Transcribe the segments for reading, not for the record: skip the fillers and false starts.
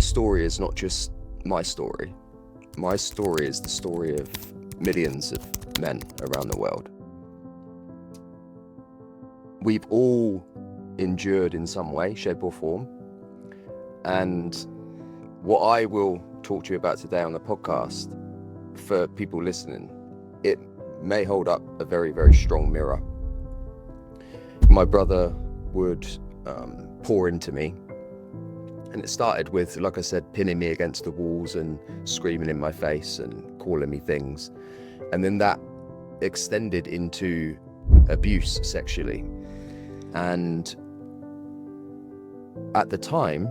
story is not just my story. My story is the story of millions of men around the world. We've all endured in some way, shape or form. And what I will talk to you about today on the podcast, for people listening, it may hold up a very, very strong mirror. My brother would pour into me. And it started with, like I said, pinning me against the walls and screaming in my face and calling me things. And then that extended into abuse sexually. And at the time,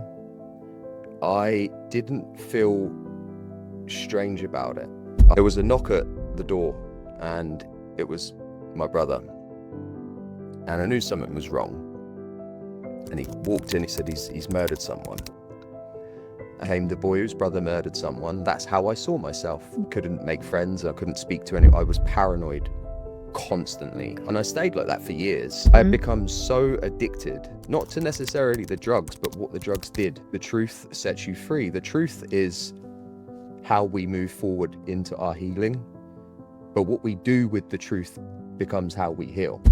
I didn't feel strange about it. There was a knock at the door and it was my brother. And I knew something was wrong. And he walked in, he said he's murdered someone. I came, the boy whose brother murdered someone. That's how I saw myself. Couldn't make friends, I couldn't speak to anyone. I was paranoid constantly. And I stayed like that for years. I had become so addicted, not to necessarily the drugs, but what the drugs did. The truth sets you free. The truth is how we move forward into our healing. But what we do with the truth becomes how we heal.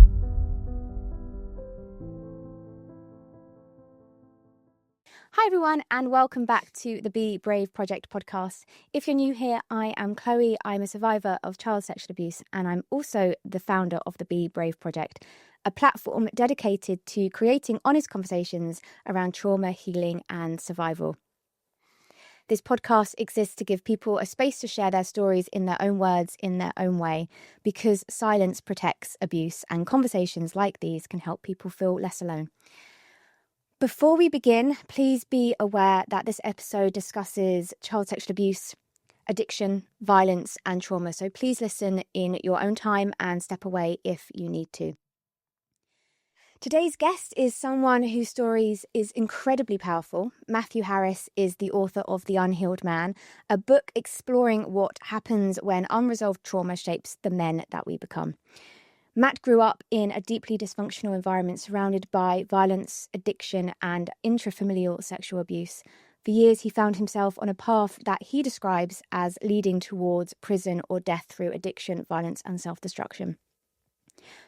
Hi everyone, and welcome back to the Be Brave Project podcast. If you're new here, I am Chloe. I'm a survivor of child sexual abuse, and I'm also the founder of the Be Brave Project, a platform dedicated to creating honest conversations around trauma, healing, and survival. This podcast exists to give people a space to share their stories in their own words, in their own way, because silence protects abuse, and conversations like these can help people feel less alone. Before we begin, please be aware that this episode discusses child sexual abuse, addiction, violence, and trauma. So please listen in your own time and step away if you need to. Today's guest is someone whose stories is incredibly powerful. Matthew Harris is the author of The Unhealed Man, a book exploring what happens when unresolved trauma shapes the men that we become. Matt grew up in a deeply dysfunctional environment surrounded by violence, addiction, and intrafamilial sexual abuse. For years, he found himself on a path that he describes as leading towards prison or death through addiction, violence, and self-destruction.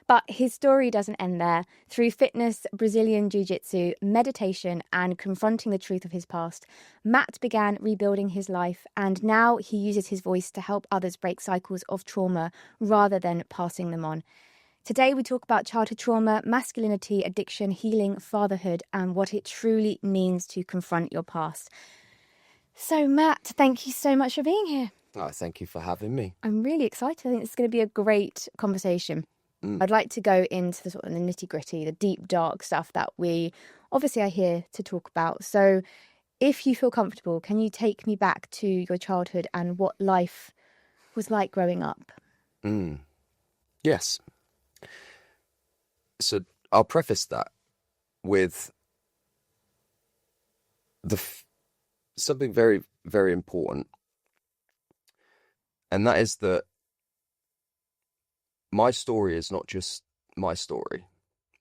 But his story doesn't end there. Through fitness, Brazilian jiu-jitsu, meditation, and confronting the truth of his past, Matt began rebuilding his life, and now he uses his voice to help others break cycles of trauma rather than passing them on. Today we talk about childhood trauma, masculinity, addiction, healing, fatherhood, and what it truly means to confront your past. So Matt, thank you so much for being here. Oh, thank you for having me. I'm really excited. I think this is going to be a great conversation. I'd like to go into the sort of the nitty-gritty, the deep, dark stuff that we obviously are here to talk about. So if you feel comfortable, can you take me back to your childhood and what life was like growing up? Yes. So I'll preface that with something very, very important. And that is that my story is not just my story.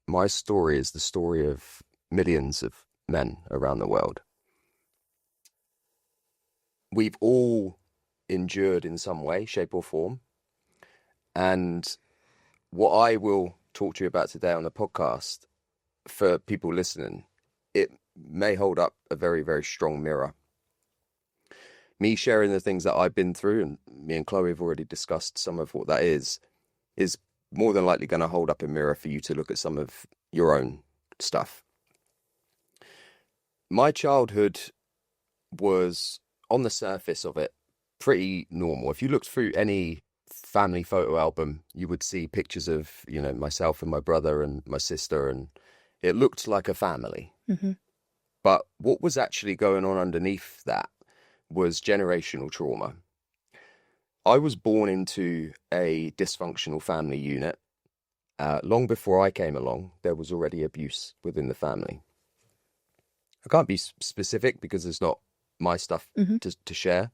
My story is the story of millions of men around the world. We've all endured in some way, shape or form. And what I will talk to you about today on the podcast, for people listening, it may hold up a very, very strong mirror. Me sharing the things that I've been through, and me and Chloe have already discussed some of what that is more than likely going to hold up a mirror for you to look at some of your own stuff. My childhood was, on the surface of it, pretty normal. If you looked through any family photo album, you would see pictures of, myself and my brother and my sister, and it looked like a family. Mm-hmm. But what was actually going on underneath that was generational trauma. I was born into a dysfunctional family unit. Long before I came along, there was already abuse within the family. I can't be specific because it's not my stuff to share,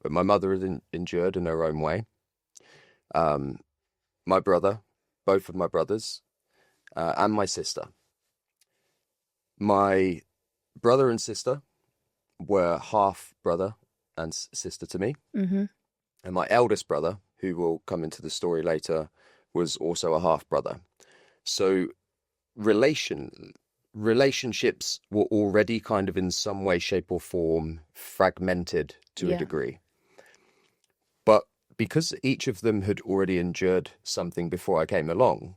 but my mother had endured in her own way. My brother, both of my brothers, and my sister. My brother and sister were half brother and sister to me. Mm-hmm. And my eldest brother, who will come into the story later, was also a half brother. So relationships were already kind of in some way, shape or form fragmented to a degree. But because each of them had already endured something before I came along,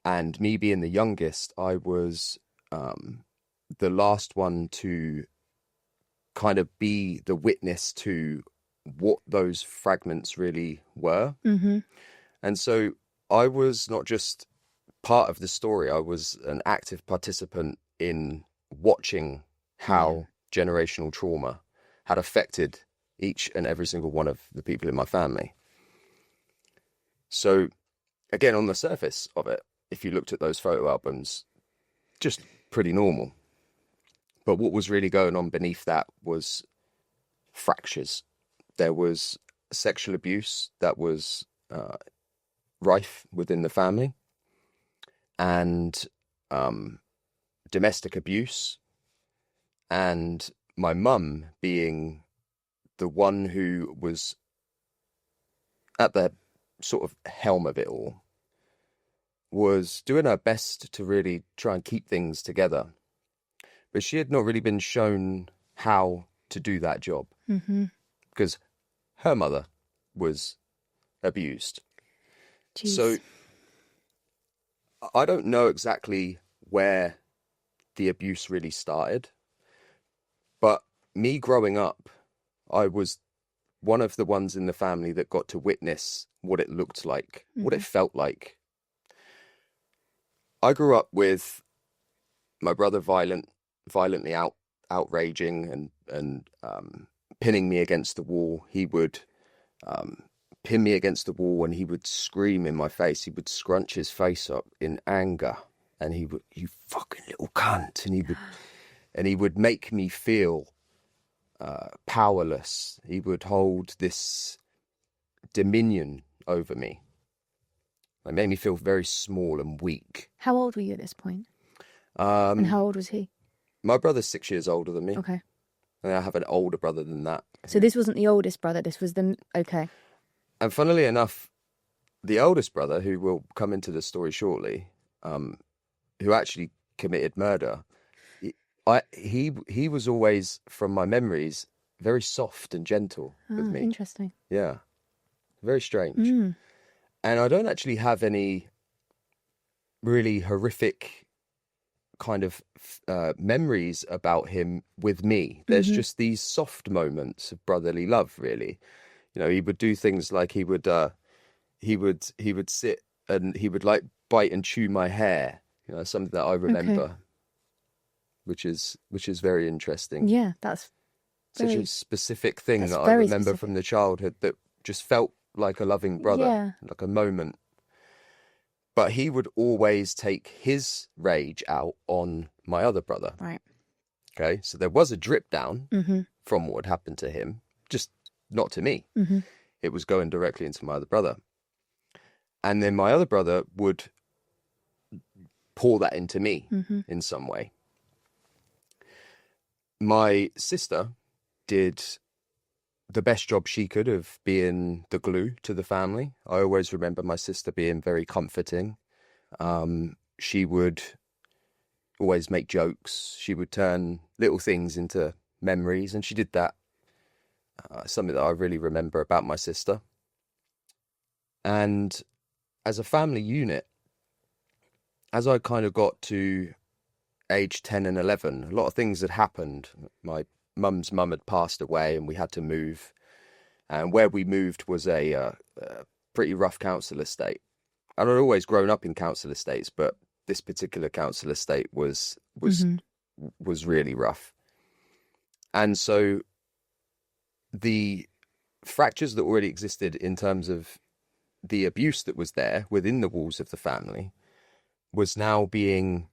and me being the youngest, I was the last one to kind of be the witness to what those fragments really were. Mm-hmm. And so I was not just part of the story, I was an active participant in watching how generational trauma had affected each and every single one of the people in my family. So again, on the surface of it, if you looked at those photo albums, just pretty normal. But what was really going on beneath that was fractures. There was sexual abuse that was rife within the family, and domestic abuse, and my mum being the one who was at the sort of helm of it all, was doing her best to really try and keep things together. But she had not really been shown how to do that job, because her mother was abused. Jeez. So I don't know exactly where the abuse really started, but me growing up, I was one of the ones in the family that got to witness what it looked like, what it felt like. I grew up with my brother violently outraging and pinning me against the wall. He would pin me against the wall and he would scream in my face. He would scrunch his face up in anger and he would, "You fucking little cunt," and he would make me feel powerless. He would hold this dominion over me. It made me feel very small and weak. How old were you at this point? And how old was he? My brother's 6 years older than me. Okay. And I have an older brother than that. So this wasn't the oldest brother, this was the... Okay. And funnily enough, the oldest brother, who will come into the story shortly, who actually committed murder, he was always, from my memories, very soft and gentle with me. Interesting. Yeah. Very strange. And I don't actually have any really horrific kind of memories about him with me. There's just these soft moments of brotherly love, really. You know, he would do things like he would sit and he would like bite and chew my hair. You know, something that I remember, which is very interesting. Yeah, that's such very, a specific thing that's that I very remember specific. from the childhood that just felt like a loving brother, like a moment. But he would always take his rage out on my other brother. Right. Okay, so there was a drip down from what had happened to him, just not to me. It was going directly into my other brother. And then my other brother would pour that into me in some way. My sister did the best job she could of being the glue to the family. I always remember my sister being very comforting. She would always make jokes. She would turn little things into memories, and she did that. Something that I really remember about my sister. And as a family unit, as I kind of got to age 10 and 11, a lot of things had happened. My mum's mum had passed away and we had to move. And where we moved was a pretty rough council estate. And I'd always grown up in council estates, but this particular council estate was really rough. And so the fractures that already existed in terms of the abuse that was there within the walls of the family was now being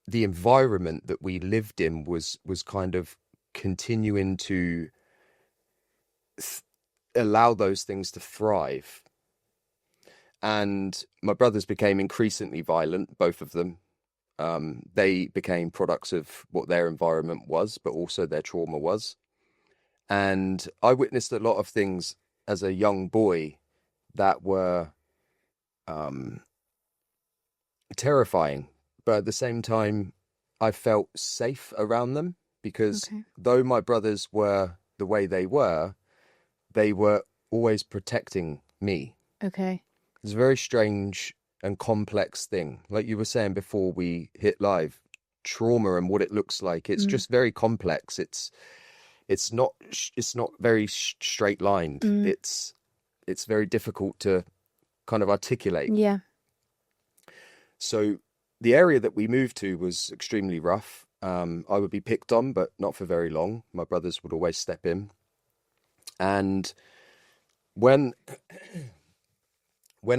the environment that we lived in was kind of continuing to allow those things to thrive. And my brothers became increasingly violent, both of them. They became products of what their environment was, but also their trauma was. And I witnessed a lot of things as a young boy that were terrifying, but at the same time, I felt safe around them because though my brothers were the way they were always protecting me. Okay. It's a very strange and complex thing. Like you were saying before we hit live, trauma and what it looks like. It's just very complex. It's not very straight lined. It's very difficult to kind of articulate. Yeah. So the area that we moved to was extremely rough. I would be picked on, but not for very long. My brothers would always step in. And when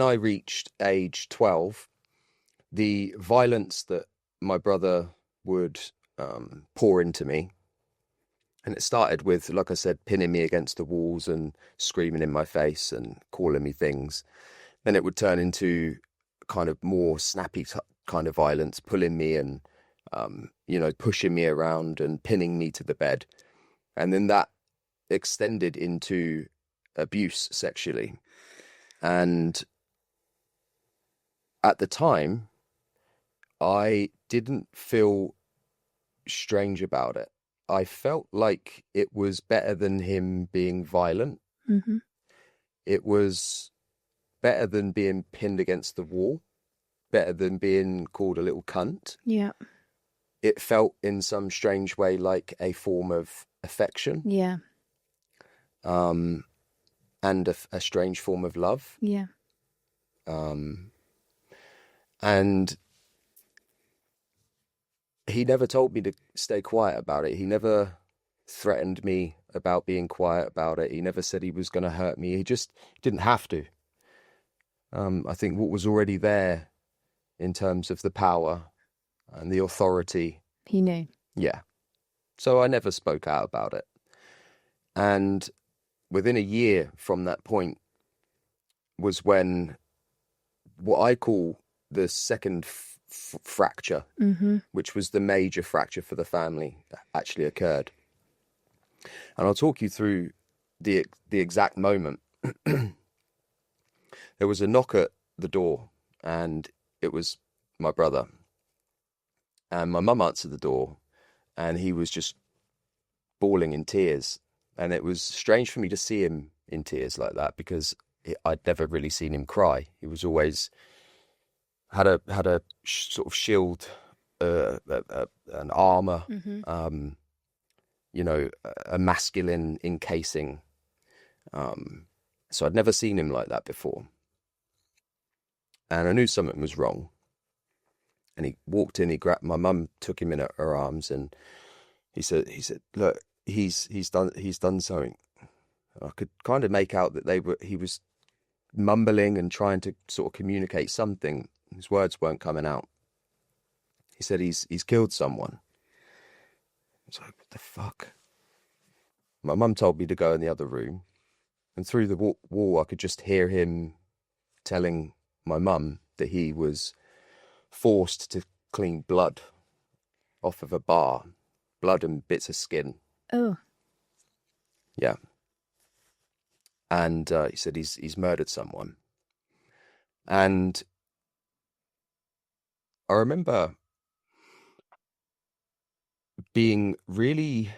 I reached age 12, the violence that my brother would pour into me, and it started with, like I said, pinning me against the walls and screaming in my face and calling me things. Then it would turn into kind of more snappy kind of violence, pulling me and, pushing me around and pinning me to the bed. And then that extended into abuse sexually. And at the time, I didn't feel strange about it. I felt like it was better than him being violent. Mm-hmm. It was better than being pinned against the wall, better than being called a little cunt. Yeah. It felt in some strange way like a form of affection. Yeah. And a strange form of love. Yeah. And he never told me to stay quiet about it. He never threatened me about being quiet about it. He never said he was going to hurt me. He just didn't have to. I think what was already there in terms of the power and the authority. He knew. Yeah. So I never spoke out about it. And within a year from that point was when what I call the second fracture, which was the major fracture for the family, actually occurred. And I'll talk you through the exact moment. There was a knock at the door, and it was my brother. And my mum answered the door, and he was just bawling in tears. And it was strange for me to see him in tears like that because I'd never really seen him cry. He was always had a sort of shield, an armor, a masculine encasing. So I'd never seen him like that before. And I knew something was wrong. And he walked in, my mum took him in her arms, and he said, look, he's done something. I could kind of make out that he was mumbling and trying to sort of communicate something. His words weren't coming out. He said he's killed someone. I was like, what the fuck? My mum told me to go in the other room, and through the wall I could just hear him telling my mum that he was forced to clean blood off of a bar, blood and bits of skin. Oh. Yeah. And he said he's murdered someone. And I remember being really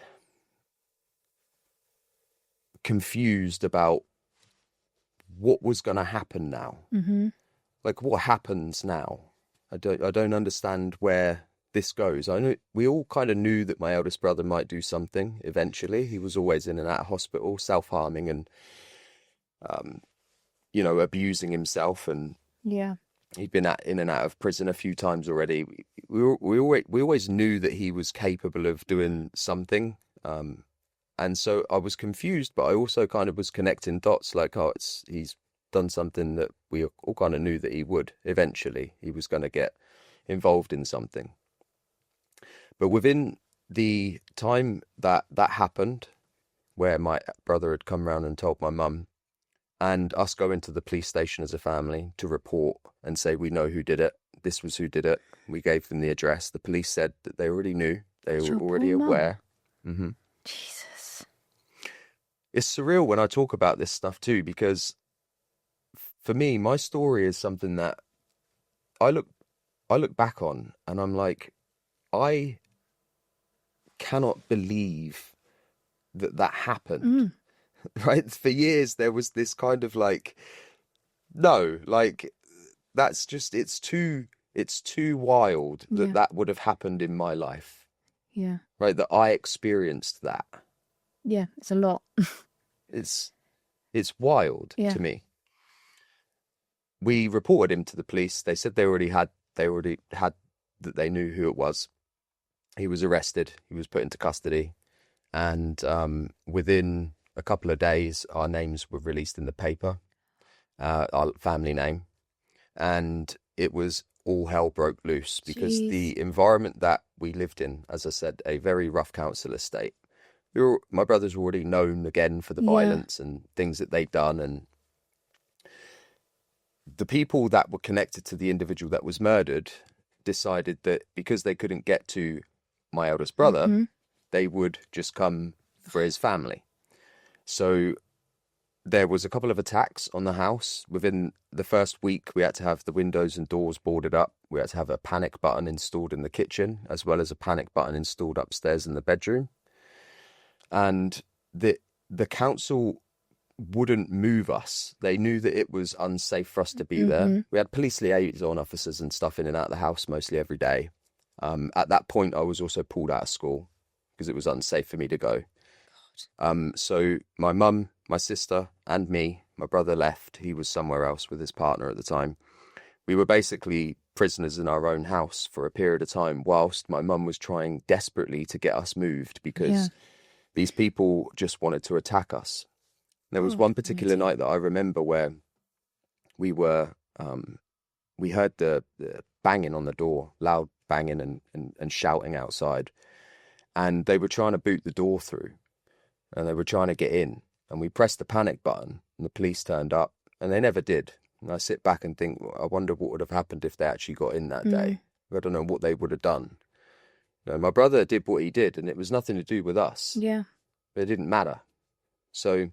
confused about what was going to happen now. Like, what happens now? I don't understand where this goes. I know we all kind of knew that my eldest brother might do something eventually. He was always in and out of hospital, self-harming and abusing himself, and yeah, he'd been in and out of prison a few times already. We always knew that he was capable of doing something, and so I was confused, but I also kind of was connecting dots, like, he's done something that we all kind of knew that he would eventually. He was going to get involved in something. But within the time that happened, where my brother had come round and told my mum, and us going to the police station as a family to report and say we know who did it, this was who did it. We gave them the address. The police said that they already knew. They were Your already poor mum. aware. Jesus. It's surreal when I talk about this stuff too, because for me, my story is something that I look back on and I'm like, I cannot believe that happened. Right? For years there was this kind of like, no, like that's just it's too wild that that would have happened in my life. Yeah. Right? That I experienced that. Yeah, it's a lot. It's wild Yeah. to me. We reported him to the police. They said they already had that they knew who it was. He was arrested. He was put into custody, and within a couple of days, our names were released in the paper, our family name, and it was all hell broke loose because the environment that we lived in, as I said, a very rough council estate. My brothers were already known again for the violence and things that they'd done, and the people that were connected to the individual that was murdered decided that because they couldn't get to my eldest brother, they would just come for his family. So there was a couple of attacks on the house. Within the first week, we had to have the windows and doors boarded up. We had to have a panic button installed in the kitchen, as well as a panic button installed upstairs in the bedroom. And the council wouldn't move us. They knew that it was unsafe for us to be there. We had police liaison officers and stuff in and out of the house mostly every day. At that point, I was also pulled out of school because it was unsafe for me to go. So my mum, my sister, and me, my brother left. He was somewhere else with his partner at the time. We were basically prisoners in our own house for a period of time whilst my mum was trying desperately to get us moved because these people just wanted to attack us. There was one particular night that I remember where we were, we heard the banging on the door, loud banging and shouting outside. And they were trying to boot the door through and they were trying to get in. And we pressed the panic button and the police turned up and they never did. And I sit back and think, I wonder what would have happened if they actually got in that day. I don't know what they would have done. You know, my brother did what he did and it was nothing to do with us. Yeah. But it didn't matter. So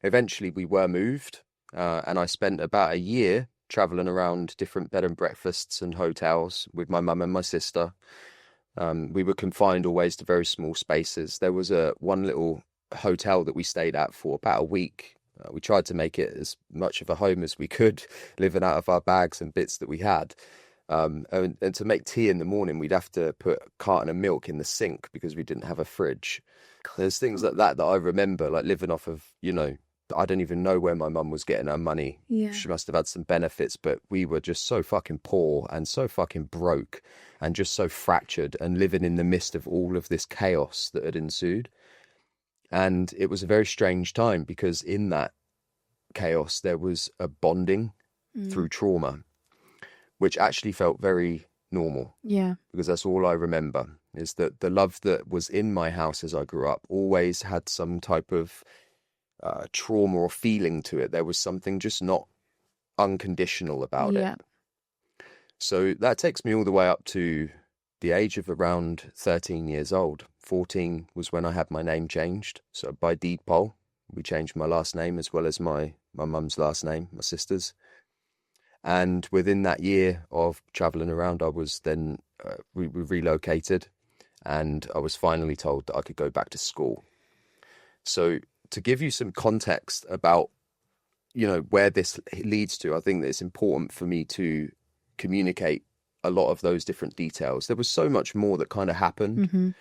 eventually we were moved and I spent about a year travelling around different bed and breakfasts and hotels with my mum and my sister. We were confined always to very small spaces. There was one little hotel that we stayed at for about a week. We tried to make it as much of a home as we could, living out of our bags and bits that we had. And to make tea in the morning, we'd have to put a carton of milk in the sink because we didn't have a fridge. There's things like that I remember, like living off of, you know, I don't even know where my mum was getting her money. Yeah. She must have had some benefits, but we were just so fucking poor and so fucking broke and just so fractured and living in the midst of all of this chaos that had ensued. And it was a very strange time because in that chaos, there was a bonding through trauma, which actually felt very normal. Yeah. Because that's all I remember is that the love that was in my house as I grew up always had some type of trauma or feeling to it. There was something just not unconditional about it. So that takes me all the way up to the age of around 13 years old. 14 was when I had my name changed. So by deed poll, we changed my last name as well as my mum's last name, my sister's. And within that year of travelling around, I was then we relocated and I was finally told that I could go back to school. So to give you some context about, you know, where this leads to, I think that it's important for me to communicate a lot of those different details. There was so much more that kind of happened,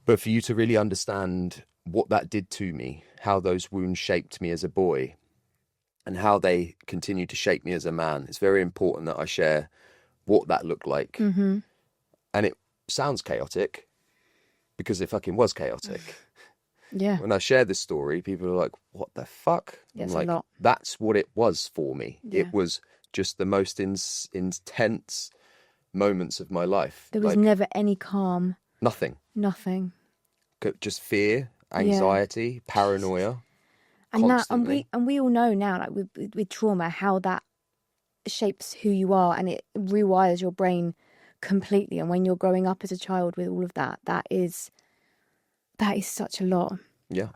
but for you to really understand what that did to me, how those wounds shaped me as a boy and how they continue to shape me as a man, it's very important that I share what that looked like. And it sounds chaotic because it fucking was chaotic. Yeah. When I share this story, people are like, what the fuck? It's I'm like, a lot. that's what it was for me. Yeah. It was just the most intense moments of my life. There was never any calm. Nothing. Nothing. Just fear, anxiety, paranoia. And constantly. that, and we all know now, like with trauma, how that shapes who you are, and it rewires your brain completely. And when you're growing up as a child with all of that, that is such a lot. Yeah.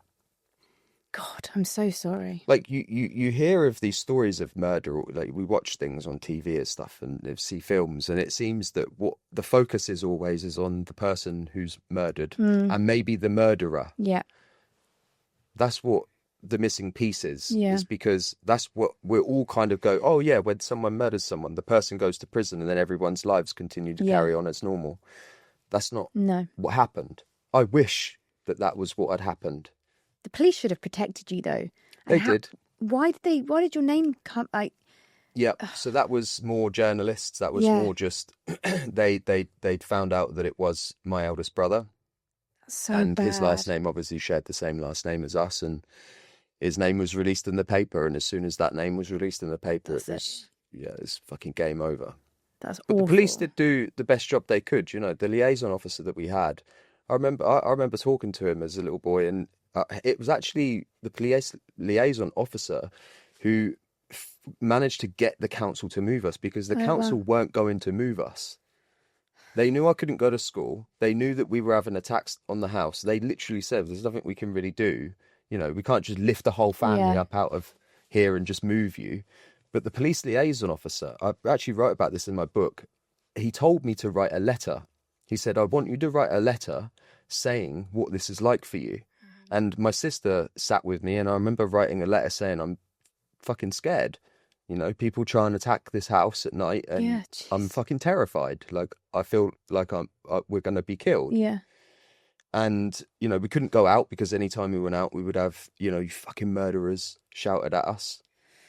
God, I'm so sorry. Like you hear of these stories of murder, like we watch things on TV and stuff and see films, and it seems that what the focus is always is on the person who's murdered and maybe the murderer. Yeah. That's what the missing piece is because that's what we're all kind of go, oh yeah, when someone murders someone, the person goes to prison and then everyone's lives continue to carry on as normal. That's not what happened. I wish that was what had happened. The police should have protected you, though. They did. Why did your name come? Like, yeah. So that was more journalists. That was more just they'd found out that it was my eldest brother, and his last name obviously shared the same last name as us, and his name was released in the paper. And as soon as that name was released in the paper, it's fucking game over. That's but awful. The police did do the best job they could. You know, the liaison officer that we had. I remember talking to him as a little boy, and it was actually the police liaison officer who managed to get the council to move us because the council weren't going to move us. They knew I couldn't go to school. They knew that we were having attacks on the house. They literally said, there's nothing we can really do. You know, we can't just lift the whole family up out of here and just move you. But the police liaison officer, I actually wrote about this in my book. He told me to write a letter. He said, I want you to write a letter saying what this is like for you. And my sister sat with me, and I remember writing a letter saying, I'm fucking scared. You know, people try and attack this house at night, and I'm fucking terrified. Like, I feel like we're going to be killed. Yeah. And, you know, we couldn't go out because anytime we went out, we would have, you know, you fucking murderers shouted at us.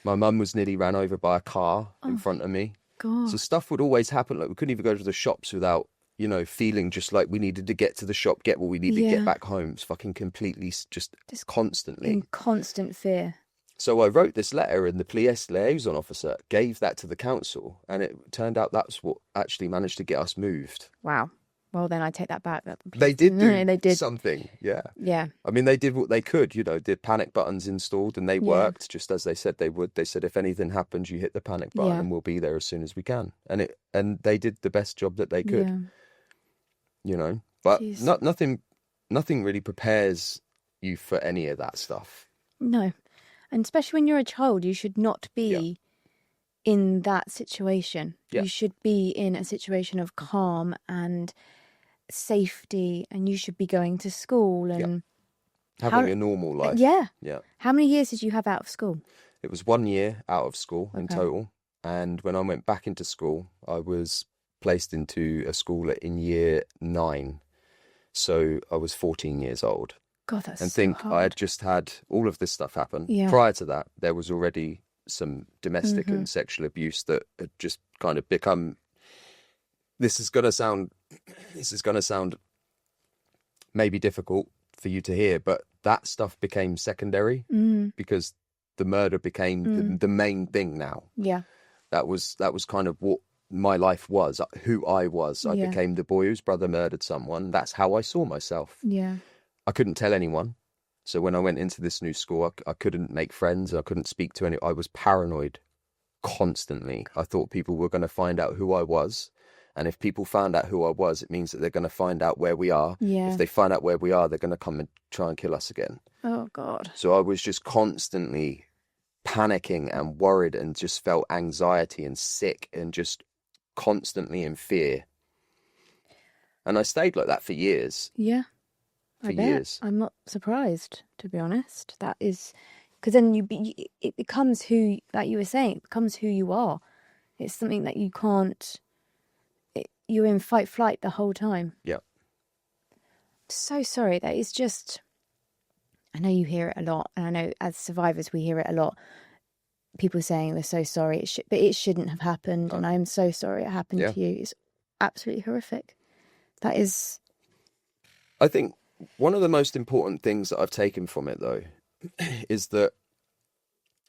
My mum was nearly ran over by a car in front of me. God. So stuff would always happen. Like, we couldn't even go to the shops without, you know, feeling just like we needed to get to the shop, get what we needed to get back home. It's fucking completely just constantly. In constant fear. So I wrote this letter, and the police liaison officer gave that to the council, and it turned out that's what actually managed to get us moved. Wow. Well, then I take that back. They did something, yeah. Yeah. I mean, they did what they could, you know, did panic buttons installed, and they worked just as they said they would. They said, if anything happens, you hit the panic button and we'll be there as soon as we can. And they did the best job that they could. Yeah. You know, but nothing really prepares you for any of that stuff. No. And especially when you're a child, you should not be in that situation. Yeah. You should be in a situation of calm and safety, and you should be going to school and having a normal life. Yeah. Yeah. How many years did you have out of school? It was 1 year out of school in total. And when I went back into school, I was placed into a school in year 9. So I was 14 years old. God, that's and so think hard. I had just had all of this stuff happen. Yeah. Prior to that, there was already some domestic and sexual abuse that had just kind of become. This is gonna sound maybe difficult for you to hear, but that stuff became secondary because the murder became the main thing now. Yeah, that was kind of what my life was, who I was. I became the boy whose brother murdered someone. That's how I saw myself. Yeah. I couldn't tell anyone. So when I went into this new school, I couldn't make friends. I couldn't speak to anyone. I was paranoid constantly. I thought people were going to find out who I was. And if people found out who I was, it means that they're going to find out where we are. Yeah. If they find out where we are, they're going to come and try and kill us again. Oh, God. So I was just constantly panicking and worried and just felt anxiety and sick and just constantly in fear. And I stayed like that for years. Yeah. For years. I'm not surprised, to be honest. That is because then it becomes who, like you were saying, it becomes who you are. It's something that you can't. You're in fight flight the whole time. Yeah. So sorry. That is just. I know you hear it a lot, and I know as survivors we hear it a lot. People saying they're so sorry, but it shouldn't have happened, and I'm so sorry it happened to you. It's absolutely horrific. That is. I think one of the most important things that I've taken from it, though, is that,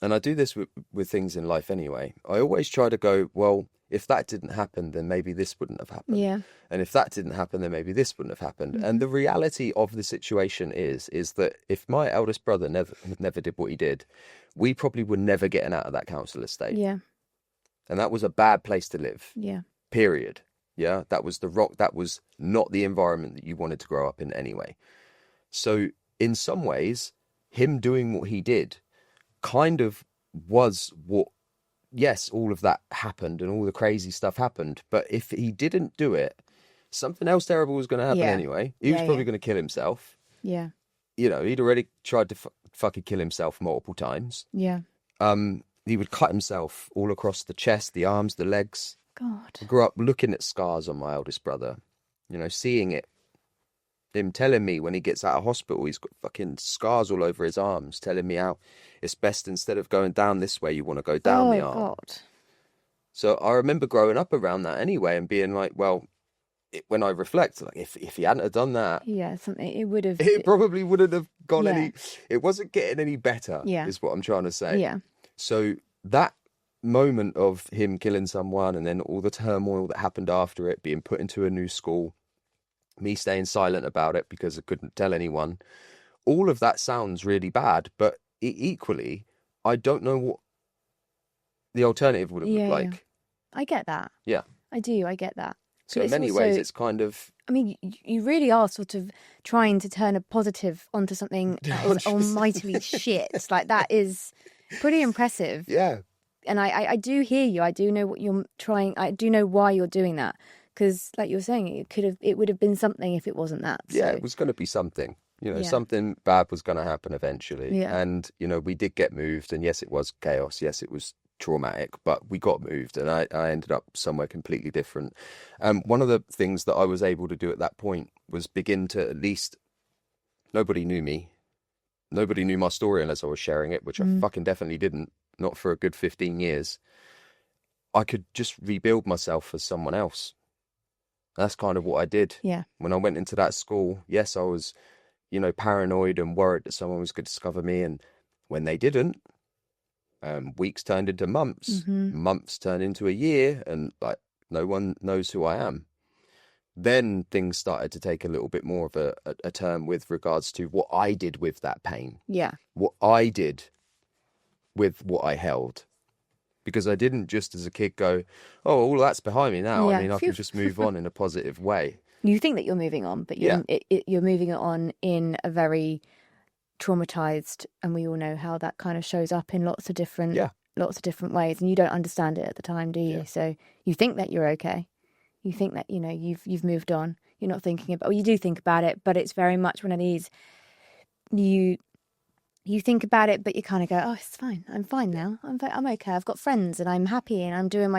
and I do this with things in life anyway, I always try to go, well, if that didn't happen, then maybe this wouldn't have happened. Yeah. And if that didn't happen, then maybe this wouldn't have happened. Mm-hmm. And the reality of the situation is that if my eldest brother never did what he did, we probably were never getting out of that council estate. Yeah. And that was a bad place to live. Yeah. Period. Yeah. That was that was not the environment that you wanted to grow up in anyway. So in some ways, him doing what he did kind of was what, yes, all of that happened and all the crazy stuff happened. But if he didn't do it, something else terrible was going to happen anyway. He was probably going to kill himself. Yeah. You know, he'd already tried to fucking kill himself multiple times. Yeah. He would cut himself all across the chest, the arms, the legs. God. I grew up looking at scars on my eldest brother, you know, seeing it. Him telling me when he gets out of hospital, he's got fucking scars all over his arms, telling me how it's best instead of going down this way, you want to go down the arm. God. So I remember growing up around that anyway and being like, well, when I reflect, like if he hadn't have done that, it probably wouldn't have gone any. It wasn't getting any better. Is what I'm trying to say. Yeah. So that moment of him killing someone, and then all the turmoil that happened after it, being put into a new school, me staying silent about it because I couldn't tell anyone, all of that sounds really bad. But equally, I don't know what the alternative would have looked like. Yeah. I get that. Yeah. I do. I get that. So in many ways, it's kind of... I mean, you really are sort of trying to turn a positive onto something that is almightily shit. Like, that is pretty impressive. Yeah. And I do hear you. I do know what you're trying... I do know why you're doing that. Because, like you were saying, it would have been something if it wasn't that. So. Yeah, it was going to be something. You know, something bad was going to happen eventually. Yeah. And, you know, we did get moved. And yes, it was chaos. Yes, it was traumatic, but we got moved and I ended up somewhere completely different. One of the things that I was able to do at that point was begin to, at least, nobody knew me. Nobody knew my story unless I was sharing it, which I fucking definitely didn't. Not for a good 15 years. I could just rebuild myself as someone else. That's kind of what I did. Yeah. When I went into that school, yes, I was, you know, paranoid and worried that someone was going to discover me. And when they didn't, weeks turned into months, months turned into a year, and like no one knows who I am. Then things started to take a little bit more of a turn with regards to what I did with that pain. Yeah. What I did with what I held. Because I didn't just as a kid go, oh, all that's behind me now. Yeah. I mean, I can just move on in a positive way. You think that you're moving on, but you're moving it on in a very traumatized, and we all know how that kind of shows up in lots of different ways, and you don't understand it at the time, do you? So you think that you're okay, you think that, you know, you've moved on, you're not thinking about, or you do think about it, but it's very much one of these, you think about it, but you kind of go, oh, it's fine, I'm fine now, I'm okay, I've got friends and I'm happy and I'm doing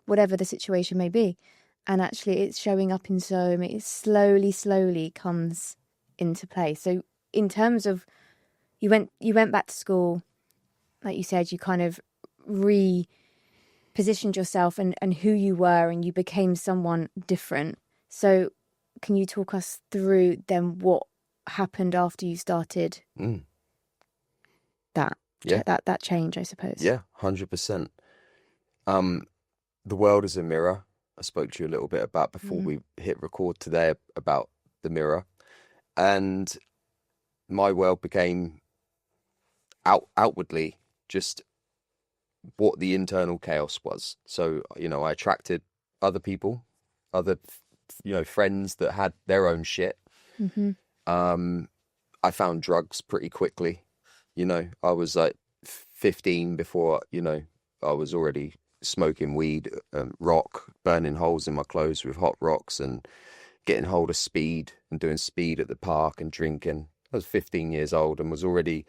whatever the situation may be. And actually it's showing up in so many, it slowly comes into play. So in terms of, you went back to school, like you said, you kind of repositioned yourself and who you were, and you became someone different. So can you talk us through then what happened after you started that change, I suppose? Yeah, 100%. The world is a mirror. I spoke to you a little bit about before we hit record today about the mirror. And my world became outwardly just what the internal chaos was. So, you know, I attracted other people, other, you know, friends that had their own shit. I found drugs pretty quickly. You know, I was like 15 before, you know, I was already smoking weed, rock, burning holes in my clothes with hot rocks, and getting hold of speed and doing speed at the park and drinking. I was 15 years old and was already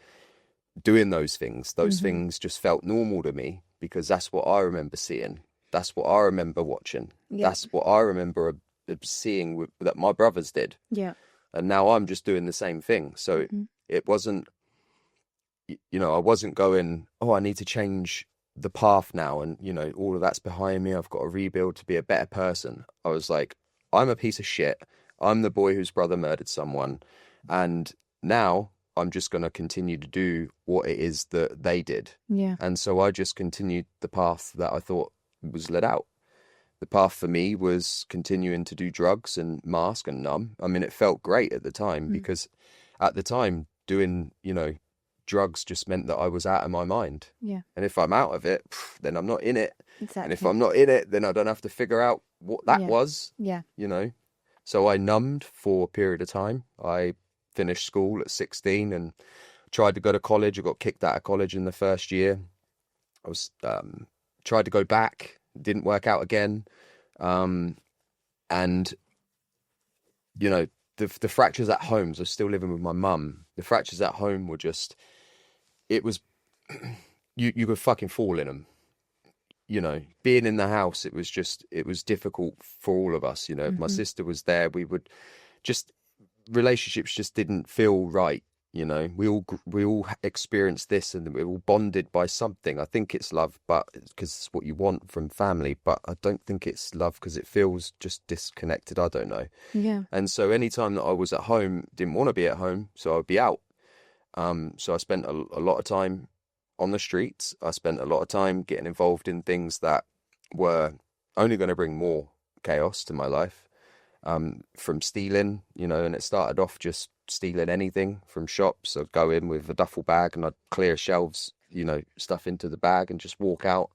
doing those things. Those things just felt normal to me because that's what I remember seeing. That's what I remember watching. Yeah. That's what I remember seeing that my brothers did. Yeah. And now I'm just doing the same thing. So it wasn't, you know, I wasn't going, oh, I need to change the path now. And, you know, all of that's behind me. I've got to rebuild to be a better person. I was like, I'm a piece of shit. I'm the boy whose brother murdered someone. And now I'm just going to continue to do what it is that they did. Yeah. And so I just continued the path that I thought was let out. The path for me was continuing to do drugs and mask and numb. I mean, it felt great at the time because at the time doing, you know, drugs just meant that I was out of my mind. Yeah. And if I'm out of it, then I'm not in it. Exactly. And if I'm not in it, then I don't have to figure out what that was. Yeah. You know? So I numbed for a period of time. I finished school at 16 and tried to go to college. I got kicked out of college in the first year. I was tried to go back, didn't work out again. And, you know, the fractures at home, so I was still living with my mum. The fractures at home were just, it was, you could fucking fall in them. You know, being in the house, it was difficult for all of us. You know, if my sister was there, we would just, relationships just didn't feel right. You know, we all experienced this, and we all bonded by something. I think it's love, but because it's what you want from family. But I don't think it's love because it feels just disconnected. I don't know. Yeah. And so anytime that I was at home, didn't want to be at home, so I'd be out. So I spent a lot of time on the streets. I spent a lot of time getting involved in things that were only going to bring more chaos to my life. From stealing, you know, and it started off just stealing anything from shops. I'd go in with a duffel bag and I'd clear shelves, you know, stuff into the bag and just walk out.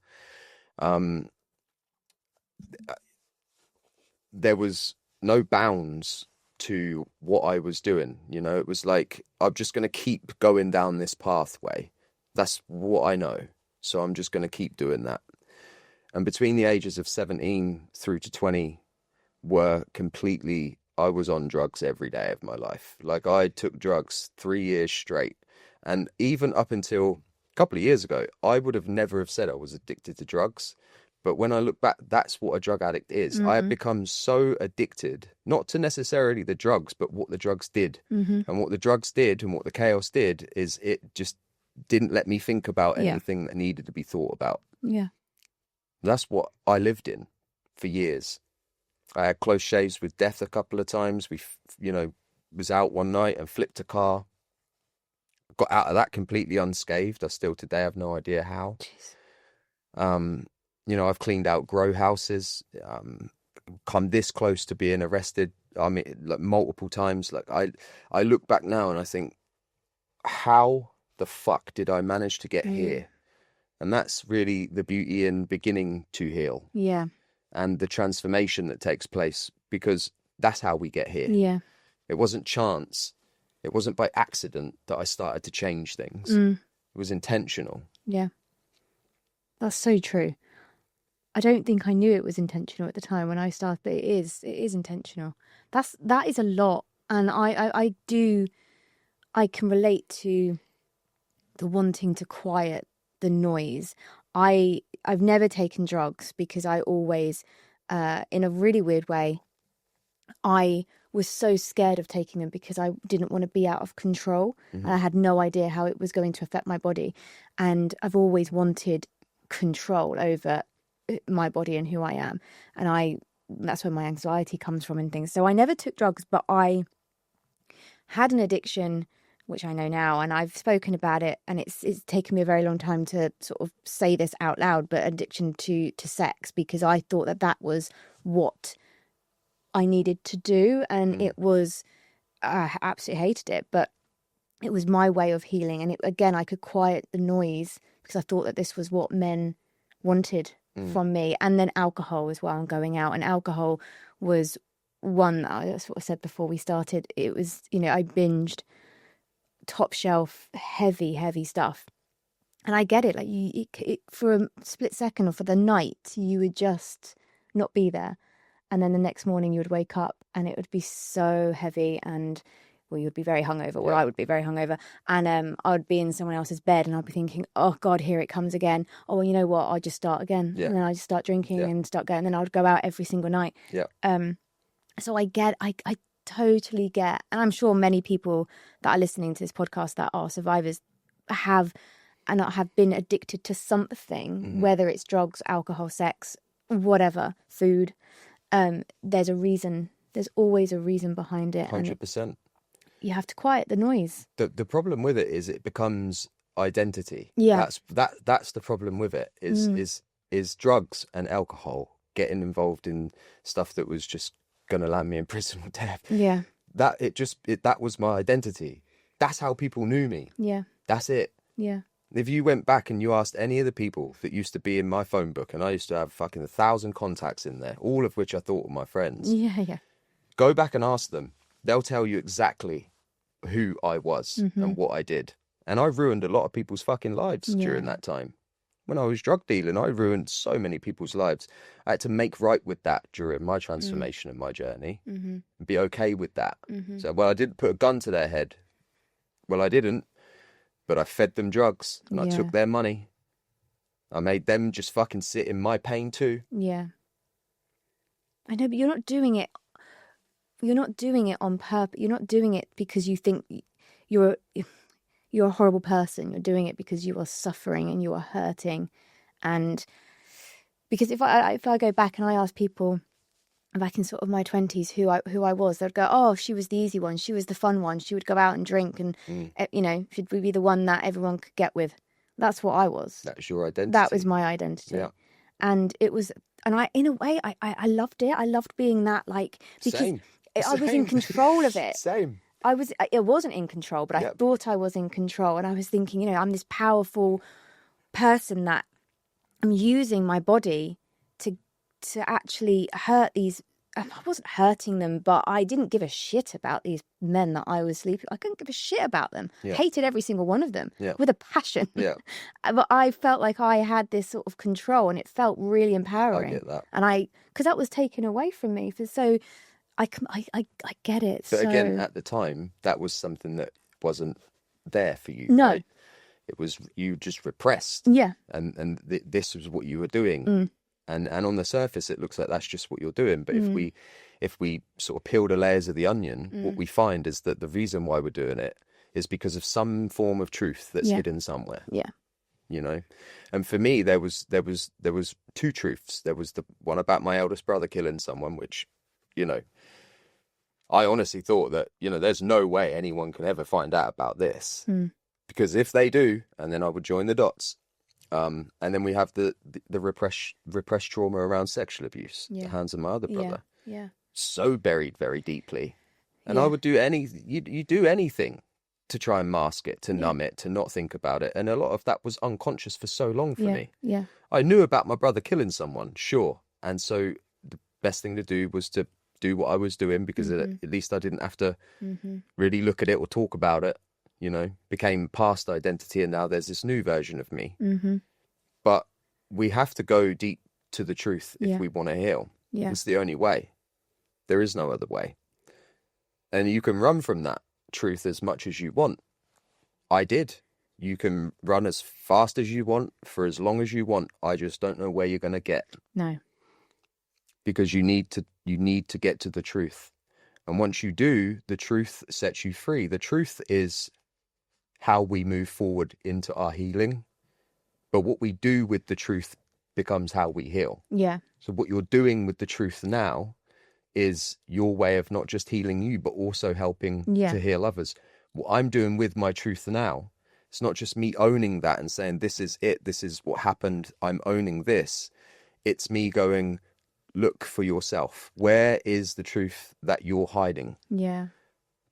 There was no bounds to what I was doing. You know, it was like, I'm just going to keep going down this pathway. That's what I know. So I'm just going to keep doing that. And between the ages of 17 through to 20 were completely, I was on drugs every day of my life. Like, I took drugs 3 years straight. And even up until a couple of years ago, I would have never have said I was addicted to drugs. But when I look back, that's what a drug addict is. I had become so addicted, not to necessarily the drugs, but what the drugs did. And what the drugs did and what the chaos did is it just didn't let me think about anything that needed to be thought about. Yeah. That's what I lived in for years. I had close shaves with death a couple of times. We, you know, was out one night and flipped a car. Got out of that completely unscathed. I still today have no idea how. Jeez. You know, I've cleaned out grow houses, come this close to being arrested. I mean, like, multiple times. Like, I look back now and I think, how the fuck did I manage to get here? And that's really the beauty in beginning to heal. Yeah. And the transformation that takes place, because that's how we get here. Yeah. It wasn't chance. It wasn't by accident that I started to change things. It was intentional. Yeah. That's so true. I don't think I knew it was intentional at the time when I started, but it is intentional. That is a lot. And I can relate to the wanting to quiet the noise. I've never taken drugs because I always, in a really weird way, I was so scared of taking them because I didn't want to be out of control. And I had no idea how it was going to affect my body. And I've always wanted control over my body and who I am. And that's where my anxiety comes from and things. So I never took drugs, but I had an addiction, which I know now, and I've spoken about it, and it's taken me a very long time to sort of say this out loud, but addiction to sex, because I thought that was what I needed to do, and it was, I absolutely hated it, but it was my way of healing. And again, I could quiet the noise because I thought that this was what men wanted from me. And then alcohol as well, and going out, and alcohol was one that that's what I said before we started. It was, you know, I binged top shelf heavy stuff, and I get it, like for a split second or for the night you would just not be there, and then the next morning you would wake up and it would be so heavy, and well, you would be very hungover. Well, I would be very hungover, and I would be in someone else's bed and I'd be thinking, oh God, here it comes again. Oh, well, you know what, I'll just start again. And then I just start drinking and start going, and then I would go out every single night. So I totally get, and I'm sure many people that are listening to this podcast that are survivors have been addicted to something, whether it's drugs, alcohol, sex, whatever, food. There's a reason. There's always a reason behind it. 100%. You have to quiet the noise. The problem with it is it becomes identity. Yeah. That's the problem with it is drugs and alcohol, getting involved in stuff that was just gonna land me in prison or death. Yeah. That was my identity. That's how people knew me. Yeah. That's it. Yeah. If you went back and you asked any of the people that used to be in my phone book, and I used to have fucking 1,000 contacts in there, all of which I thought were my friends. Yeah, yeah. Go back and ask them. They'll tell you exactly who I was and what I did. And I ruined a lot of people's fucking lives during that time. When I was drug dealing, I ruined so many people's lives. I had to make right with that during my transformation and my journey. And be okay with that. So, well, I didn't put a gun to their head. Well, I didn't. But I fed them drugs and I took their money. I made them just fucking sit in my pain too. Yeah. I know, but you're not doing it. You're not doing it on purpose. You're not doing it because you think you're a horrible person. You're doing it because you are suffering and you are hurting. And because if I go back and I ask people back in sort of my 20s who I was, they'd go, oh, she was the easy one, she was the fun one, she would go out and drink and you know, she'd be the one that everyone could get with. That's what I was. That was your identity. That was my identity. Yeah. And it was, and I, in a way, I loved it. I loved being that, like, because Same. I was in control of it. Same. It wasn't in control, but I thought I was in control. And I was thinking, you know, I'm this powerful person that I'm using my body to actually hurt these. I wasn't hurting them, but I didn't give a shit about these men that I was sleeping. I couldn't give a shit about them. Hated every single one of them with a passion. Yeah. But I felt like I had this sort of control, and it felt really empowering. I get that. And because that was taken away from me. So I get it. But again, at the time, that was something that wasn't there for you. No. Right? It was, you just repressed. Yeah. And this was what you were doing. And on the surface, it looks like that's just what you're doing. But if we sort of peel the layers of the onion, what we find is that the reason why we're doing it is because of some form of truth that's hidden somewhere. Yeah. You know, and for me, there was two truths. There was the one about my eldest brother killing someone, which, you know, I honestly thought that, you know, there's no way anyone can ever find out about this, because if they do, and then I would join the dots. And then we have the repressed trauma around sexual abuse at the hands of my other brother. Yeah. So buried very deeply. And I would do you do anything to try and mask it, to numb it, to not think about it. And a lot of that was unconscious for so long for me. Yeah. I knew about my brother killing someone, sure. And so the best thing to do was to do what I was doing, because at least I didn't have to really look at it or talk about it. You know, became past identity, and now there's this new version of me. But we have to go deep to the truth if we want to heal. It's the only way. There is no other way. And you can run from that truth as much as you want. I did. You can run as fast as you want for as long as you want. I just don't know where you're going to get. No. Because you need to get to the truth. And once you do, the truth sets you free. The truth is how we move forward into our healing. But what we do with the truth becomes how we heal. Yeah. So what you're doing with the truth now is your way of not just healing you, but also helping to heal others. What I'm doing with my truth now, it's not just me owning that and saying, this is it, this is what happened, I'm owning this. It's me going, look for yourself. Where is the truth that you're hiding? Yeah.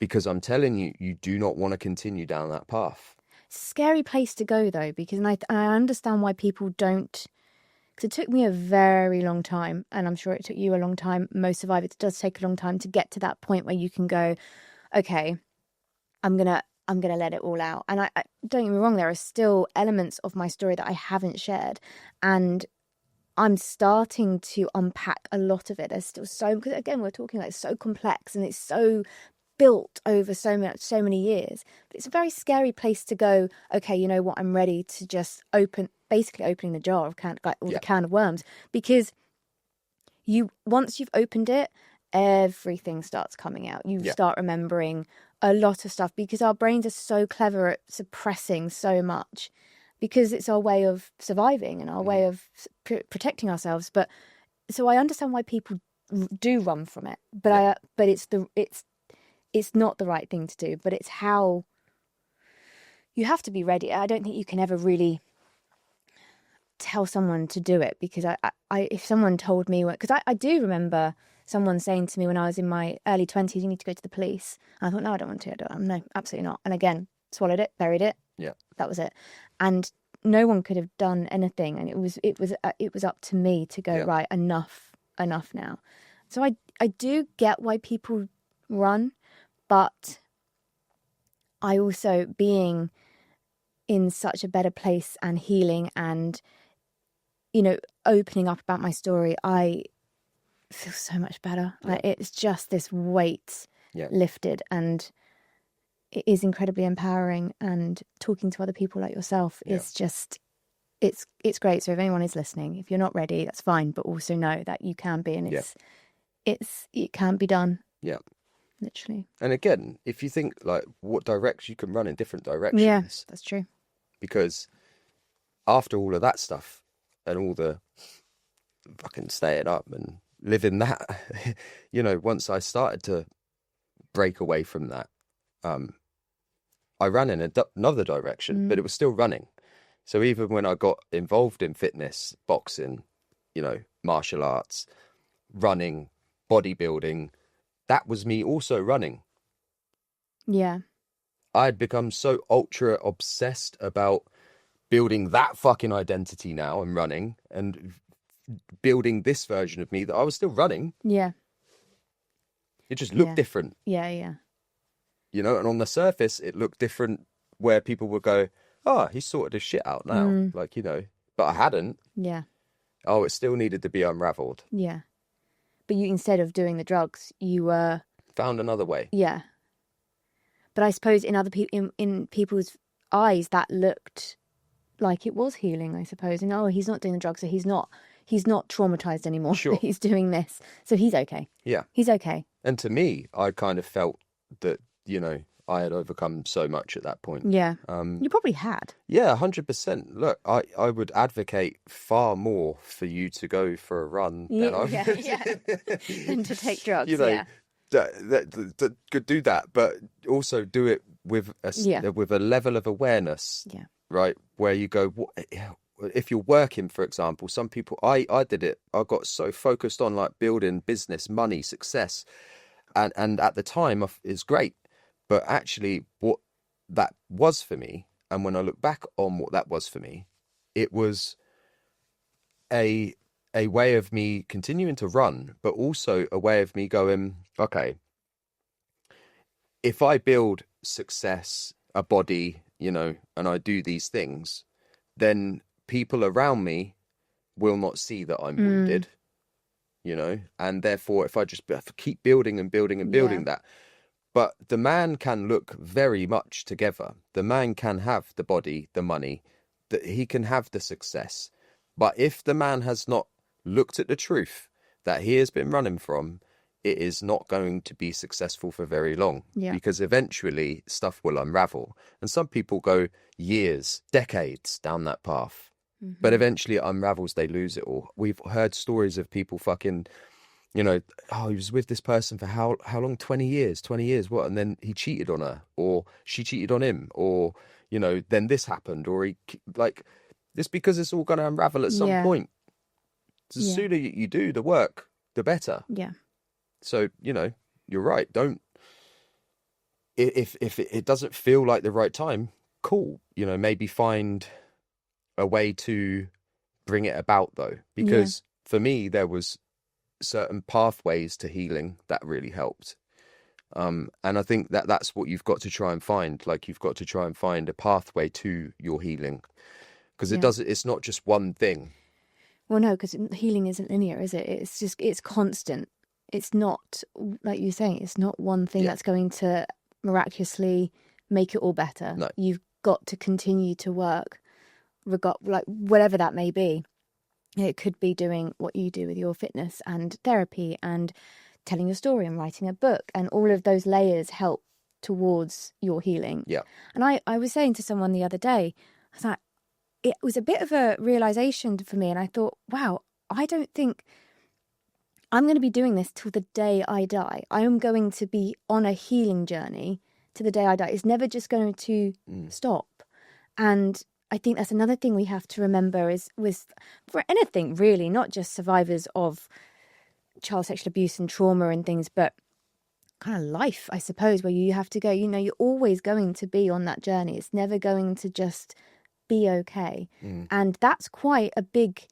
Because I'm telling you, you do not want to continue down that path. It's a scary place to go, though, because I understand why people don't. Because it took me a very long time, and I'm sure it took you a long time. Most survive. It does take a long time to get to that point where you can go, okay, I'm gonna let it all out. And I don't get me wrong, there are still elements of my story that I haven't shared, and I'm starting to unpack a lot of it. There's still because again, we're talking like so complex, and it's so built over so many years. But it's a very scary place to go, okay, you know what, I'm ready to just basically opening the jar of the can of worms, because once you've opened it, everything starts coming out. You start remembering a lot of stuff, because our brains are so clever at suppressing so much, because it's our way of surviving and our way of protecting ourselves. But so I understand why people do run from it, but it's not the right thing to do, but it's how you have to be ready. I don't think you can ever really tell someone to do it, because if someone told me, because I do remember someone saying to me when I was in my early 20s, you need to go to the police. And I thought, no, I don't want to. No, absolutely not. And again, swallowed it, buried it, Yeah. That was it. And no one could have done anything. And it was up to me to go, Yeah. right, enough now. So I do get why people run, but I also, being in such a better place and healing and, opening up about my story, I feel so much better. Yeah. Like, it's just this weight lifted, and it is incredibly empowering. And talking to other people like yourself is just, it's great. So if anyone is listening, if you're not ready, that's fine, but also know that you can be, and it can be done. Yeah. Literally. And again, if you think like what direction, you can run in different directions. Yeah, that's true. Because after all of that stuff and all the fucking staying up and living that, once I started to break away from that, I ran in another direction, but it was still running. So even when I got involved in fitness, boxing, martial arts, running, bodybuilding, that was me also running. Yeah. I had become so ultra obsessed about building that fucking identity now and running and building this version of me that I was still running. Yeah. It just looked different. Yeah, yeah. And on the surface, it looked different where people would go, oh, he's sorted his shit out now. But I hadn't. Yeah. Oh, it still needed to be unraveled. Yeah. But you, instead of doing the drugs, you were... Found another way. Yeah. But I suppose in other in people's eyes, that looked like it was healing, I suppose. And, oh, he's not doing the drugs, so he's not traumatized anymore. Sure. He's doing this. So he's okay. Yeah. He's okay. And to me, I kind of felt that, I had overcome so much at that point. Yeah. You probably had. Yeah, 100%. Look, I would advocate far more for you to go for a run than I would. Than to take drugs, that could do that, but also do it with a level of awareness, right? Where you go, if you're working, for example, some people, I did it. I got so focused on like building business, money, success, and at the time it's great, but actually what that was for me, and when I look back on what that was for me, it was a way of me continuing to run, but also a way of me going, okay, if I build success, a body, and I do these things, then people around me will not see that I'm wounded, and therefore if I just keep building and building and building that. But the man can look very much together. The man can have the body, the money, that he can have the success. But if the man has not looked at the truth that he has been running from, it is not going to be successful for very long, because eventually stuff will unravel. And some people go years, decades down that path, but eventually it unravels, they lose it all. We've heard stories of people fucking, oh, he was with this person for how long? 20 years, what? And then he cheated on her, or she cheated on him, or, then this happened, or it's because it's all going to unravel at some point. So the sooner you do the work, the better. Yeah. So, you're right. Don't, if it doesn't feel like the right time, cool. Maybe find a way to bring it about though. Because for me, there was certain pathways to healing that really helped. And I think that's what you've got to try and find. Like, you've got to try and find a pathway to your healing. Because it's not just one thing. Well, no, because healing isn't linear, is it? It's constant. It's not, like you're saying, it's not one thing that's going to miraculously make it all better. No. You've got to continue to work, like whatever that may be. It could be doing what you do with your fitness and therapy and telling your story and writing a book, and all of those layers help towards your healing. Yeah. And I was saying to someone the other day, I was like, it was a bit of a realization for me, and I thought, wow, I don't think I'm going to be doing this till the day I die. I am going to be on a healing journey to the day I die. It's never just going to stop. And I think that's another thing we have to remember is for anything really, not just survivors of child sexual abuse and trauma and things, but kind of life, I suppose, where you have to go, you know, you're always going to be on that journey. It's never going to just be okay. And that's quite a big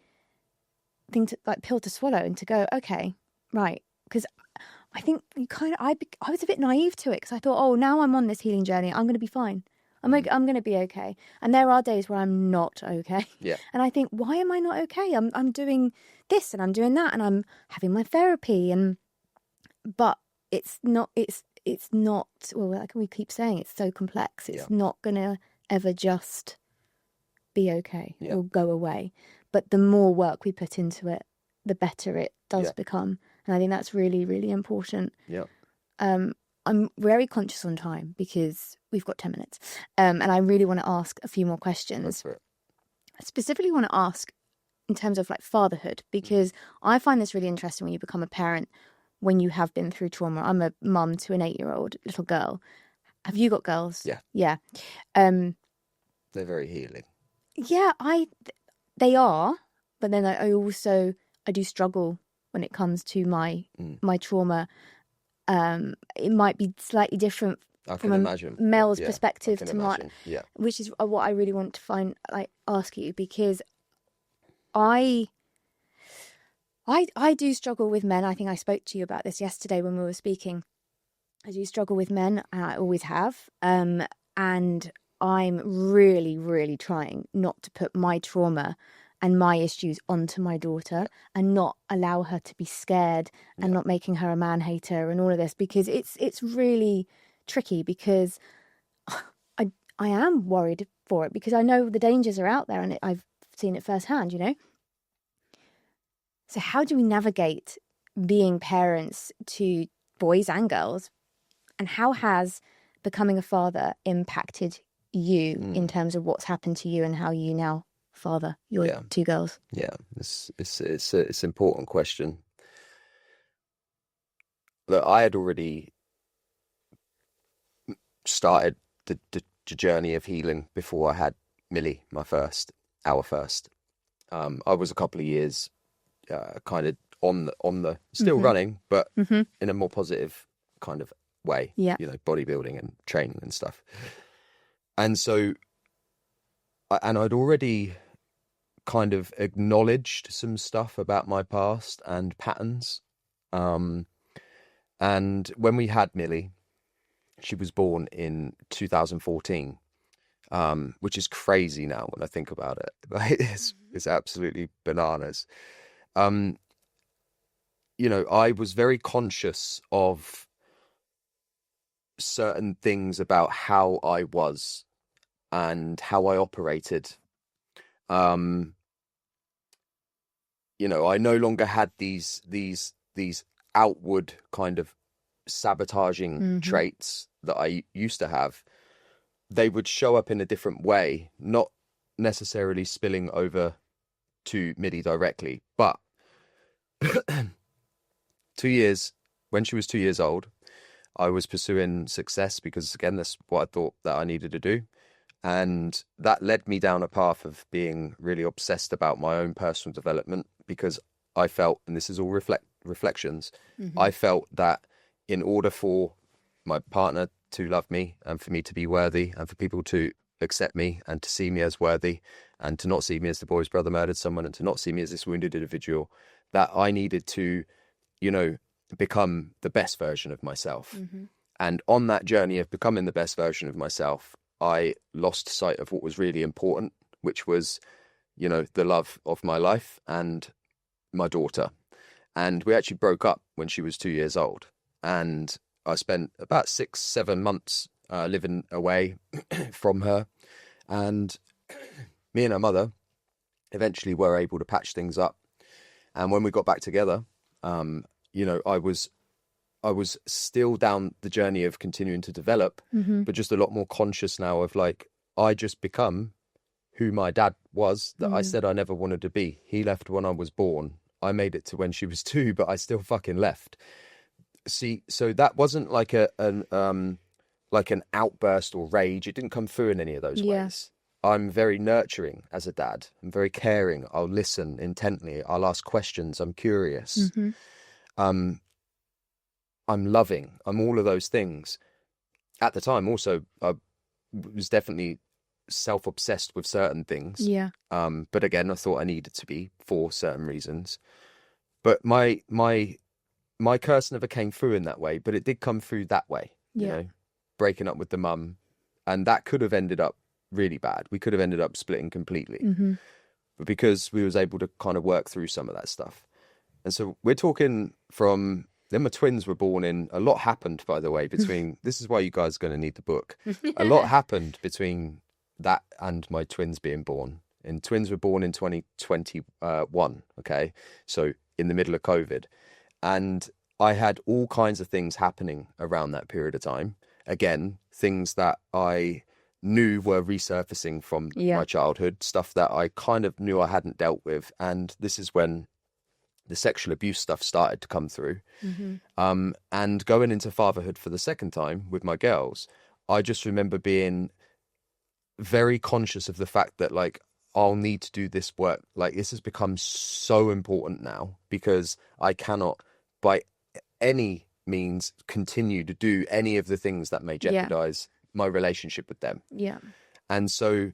thing to, like, pill to swallow, and to go, okay, right. Because I think you kind of, I was a bit naive to it, because I thought, oh, now I'm on this healing journey, I'm going to be fine. I'm going to be okay. And there are days where I'm not okay. Yeah. And I think, why am I not okay? I'm doing this and I'm doing that and I'm having my therapy, but it's not, well, like we keep saying, it's so complex. It's not going to ever just be okay or go away. But the more work we put into it, the better it does become. And I think that's really, really important. Yeah. I'm very conscious on time because we've got 10 minutes. And I really want to ask a few more questions. I specifically want to ask in terms of like fatherhood, because I find this really interesting when you become a parent, when you have been through trauma. I'm a mum to an 8-year-old little girl. Have you got girls? Yeah. Yeah. They're very healing. Yeah, they are. But then I do struggle when it comes to my trauma. It might be slightly different from a male's perspective to my, which is what I really want to ask you, because I do struggle with men. I think I spoke to you about this yesterday when we were speaking. I do struggle with men, and I always have. And I'm really, really trying not to put my trauma and my issues onto my daughter, and not allow her to be scared, and not making her a man hater and all of this, because it's really tricky, because I am worried for it, because I know the dangers are out there, and I've seen it firsthand, you know. So how do we navigate being parents to boys and girls, and how has becoming a father impacted you in terms of what's happened to you and how you now father your 2 girls? Yeah, it's an important question. Look, I had already started the journey of healing before I had Millie, our first. I was a couple of years kind of on the still running, but in a more positive kind of way. Yeah. You know, bodybuilding and training and stuff. And so, and I'd already kind of acknowledged some stuff about my past and patterns. And when we had Millie, she was born in 2014, which is crazy now when I think about it. It's absolutely bananas. You know, I was very conscious of certain things about how I was and how I operated. You know, I no longer had these outward kind of sabotaging traits that I used to have. They would show up in a different way, not necessarily spilling over to Millie directly, but 2 years, when she was 2 years old, I was pursuing success because, again, that's what I thought that I needed to do. And that led me down a path of being really obsessed about my own personal development, because I felt, and this is all reflections, I felt that in order for my partner to love me and for me to be worthy and for people to accept me and to see me as worthy and to not see me as the boy's brother murdered someone and to not see me as this wounded individual, that I needed to, you know, become the best version of myself. And on that journey of becoming the best version of myself, I lost sight of what was really important, which was, you know, the love of my life and my daughter. And we actually broke up when she was 2 years old. And I spent about 6-7 months living away from her. And me and her mother eventually were able to patch things up. And when we got back together, you know, I was still down the journey of continuing to develop, but just a lot more conscious now of, like, I just become who my dad was that I said I never wanted to be. He left when I was born. I made it to when she was 2, but I still fucking left. See, so that wasn't like an outburst or rage. It didn't come through in any of those ways. I'm very nurturing as a dad. I'm very caring. I'll listen intently. I'll ask questions. I'm curious. I'm loving, I'm all of those things. At the time, also, I was definitely self-obsessed with certain things. Yeah. But again, I thought I needed to be for certain reasons. But my curse never came through in that way, but it did come through that way, you Yeah. know, breaking up with the mum. And that could have ended up really bad. We could have ended up splitting completely. Mm-hmm. But because we was able to kind of work through some of that stuff. And so we're talking from then my twins were born in, a lot happened, by the way, between, this is why you guys are going to need the book. A lot happened between that and my twins being born. And twins were born in 2021, okay? So in the middle of COVID. And I had all kinds of things happening around that period of time. Again, things that I knew were resurfacing from my childhood, stuff that I kind of knew I hadn't dealt with. And this is when the sexual abuse stuff started to come through. Mm-hmm. And going into fatherhood for the second time with my girls, I just remember being very conscious of the fact that, like, I'll need to do this work. Like, this has become so important now because I cannot, by any means, continue to do any of the things that may jeopardize my relationship with them. Yeah. And so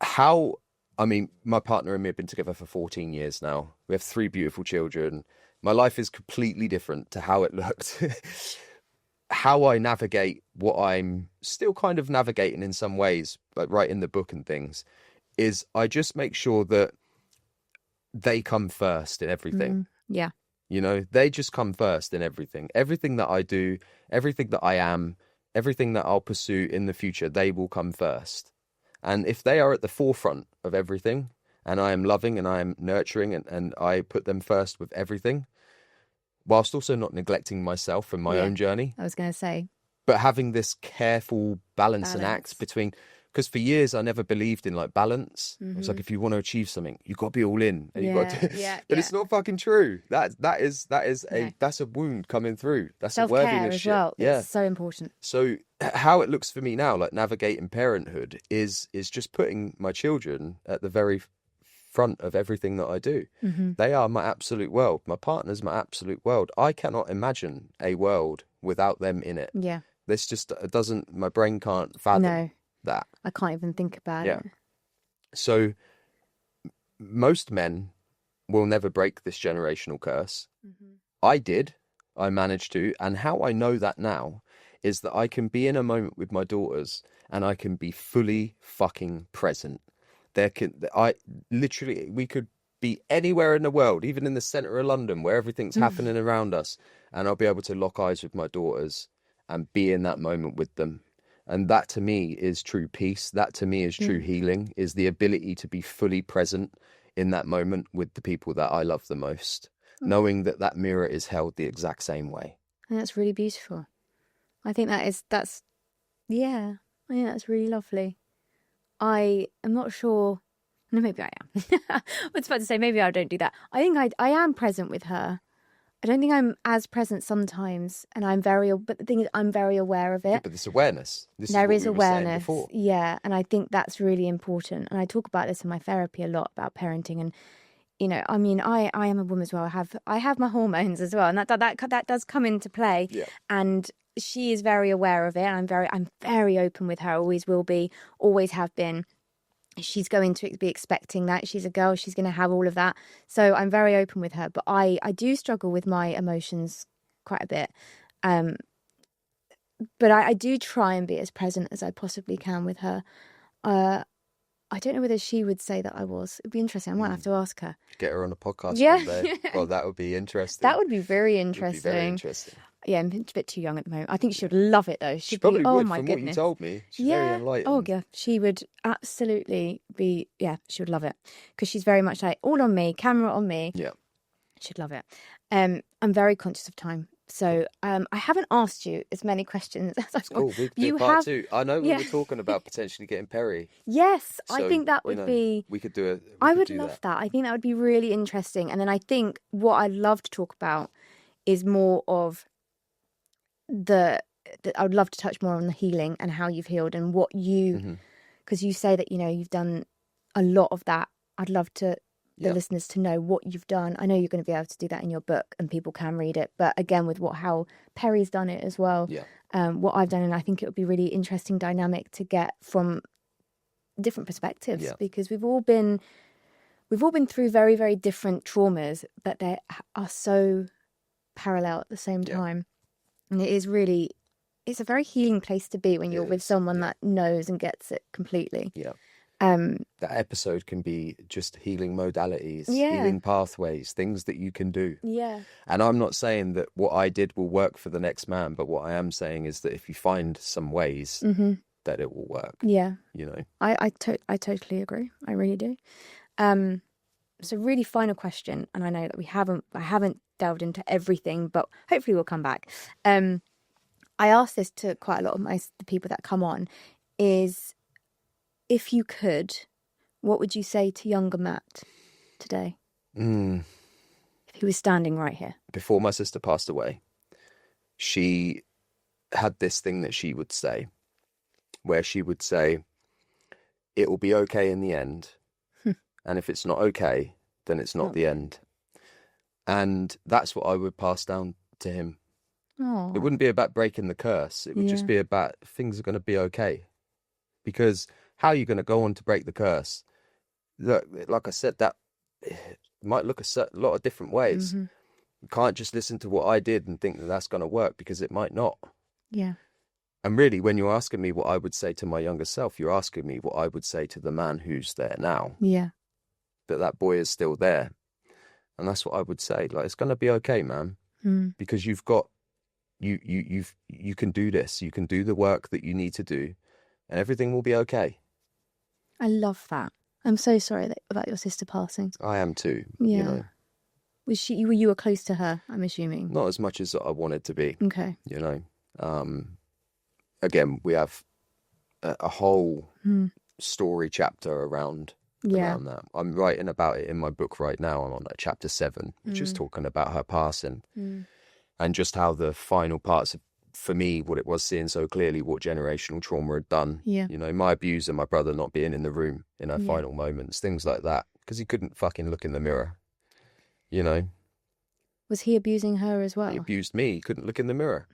my partner and me have been together for 14 years now. We have 3 beautiful children. My life is completely different to how it looked. How I navigate what I'm still kind of navigating in some ways, like right in the book and things, is I just make sure that they come first in everything. Yeah. You know, they just come first in everything. Everything that I do, everything that I am, everything that I'll pursue in the future, they will come first. And if they are at the forefront of everything, and I am loving and I am nurturing and I put them first with everything, whilst also not neglecting myself and my own journey. I was going to say. But having this careful balance and act between, because for years I never believed in like balance. Mm-hmm. It's like, if you want to achieve something, you've got to be all in. And you've got to, but it's yeah. not fucking true. That's a wound coming through. That's Self-care a worthiness as shit. well. Yeah. It's so important. So how it looks for me now, like navigating parenthood, is just putting my children at the very front of everything that I do. Mm-hmm. They are my absolute world. My partner's my absolute world. I cannot imagine a world without them in it. Yeah. This just doesn't, my brain can't fathom that. I can't even think about it. So most men will never break this generational curse. Mm-hmm. I did. I managed to. And how I know that now is that I can be in a moment with my daughters and I can be fully fucking present. We could be anywhere in the world, even in the centre of London, where everything's happening around us, and I'll be able to lock eyes with my daughters and be in that moment with them. And that to me is true peace. That to me is true healing, is the ability to be fully present in that moment with the people that I love the most, knowing that that mirror is held the exact same way. And that's really beautiful. I think that's really lovely. I am not sure. No, maybe I am. I was about to say, maybe I don't do that. I think I am present with her. I don't think I'm as present sometimes, and but the thing is, I'm very aware of it. Yeah, but this awareness. There is awareness. Before. Yeah, and I think that's really important. And I talk about this in my therapy a lot, about parenting. And, you know, I mean, I am a woman as well. I have my hormones as well, and that does come into play. Yeah. And she is very aware of it. I'm very open with her. Always will be. Always have been. She's going to be expecting that. She's a girl. She's going to have all of that. So I'm very open with her. But I do struggle with my emotions quite a bit. But I do try and be as present as I possibly can with her. I don't know whether she would say that I was. It'd be interesting. I might have to ask her. Get her on a podcast one day. Well, that would be interesting. That would be very interesting. Very interesting. Yeah, I'm a bit too young at the moment. I think she would love it, though. She probably would, oh my from goodness. what you told me. She's very enlightened. Oh, yeah. She would absolutely be, she would love it. Because she's very much like, all on me, camera on me. Yeah. She'd love it. I'm very conscious of time. So I haven't asked you as many questions as I cool. We could do part 2. I know we were talking about potentially getting Perry. Yes, So, I think that would be... We could do it. I would love that. I think that would be really interesting. And then I think what I'd love to talk about is more of I would love to touch more on the healing and how you've healed and what you... Because you say that, you've done a lot of that. I'd love to the listeners to know what you've done. I know you're going to be able to do that in your book and people can read it, but again, with how Perry's done it as well, what I've done, and I think it would be really interesting dynamic to get from different perspectives, because we've all been through very, very different traumas, but they are so parallel at the same time. And it's a very healing place to be when you're with someone that knows and gets it completely. That episode can be just healing modalities, healing pathways, things that you can do. And I'm not saying that what I did will work for the next man, but what I am saying is that if you find some ways that it will work. You know, I totally agree. I really do. So really final question, and I know that I haven't delved into everything, but hopefully we'll come back. I ask this to quite a lot of the people that come on, is if you could, what would you say to younger Matt today? If he was standing right here. Before my sister passed away, she had this thing that she would say, where she would say, it will be okay in the end. And if it's not okay, then it's not the end. And that's what I would pass down to him. It wouldn't be about breaking the curse. It would just be about things are going to be okay. Because how are you going to go on to break the curse? Look, like I said, that might look a lot of different ways. You can't just listen to what I did and think that that's going to work, because it might not. And really, when you're asking me what I would say to my younger self, you're asking me what I would say to the man who's there now. That boy is still there. And that's what I would say. Like, it's going to be okay, man. Because you've got, you can do this. You can do the work that you need to do, and everything will be okay. I love that. I'm so sorry about your sister passing. I am too. You know. You were close to her, I'm assuming? Not as much as I wanted to be. Okay. You know. Again, we have a whole story chapter around that. I'm writing about it in my book right now. I'm on chapter 7, which is talking about her passing, and just how the final parts of, for me, what it was seeing so clearly what generational trauma had done. You know, my abuser, my brother not being in the room in her final moments, things like that, because he couldn't fucking look in the mirror. You know. Was he abusing her as well? He abused me. He couldn't look in the mirror.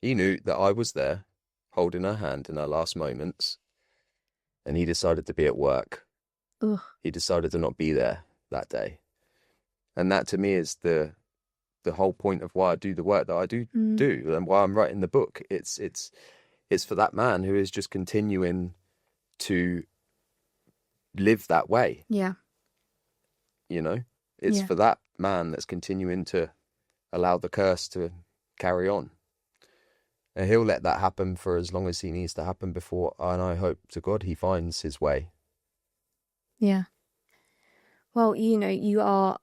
He knew that I was there, holding her hand in her last moments, and he decided to be at work. He decided to not be there that day. And that to me is the whole point of why I do the work that I do and why I'm writing the book. It's for that man who is just continuing to live that way. You know, it's for that man that's continuing to allow the curse to carry on. And he'll let that happen for as long as he needs to happen before, and I hope to God he finds his way. Well, you know, you are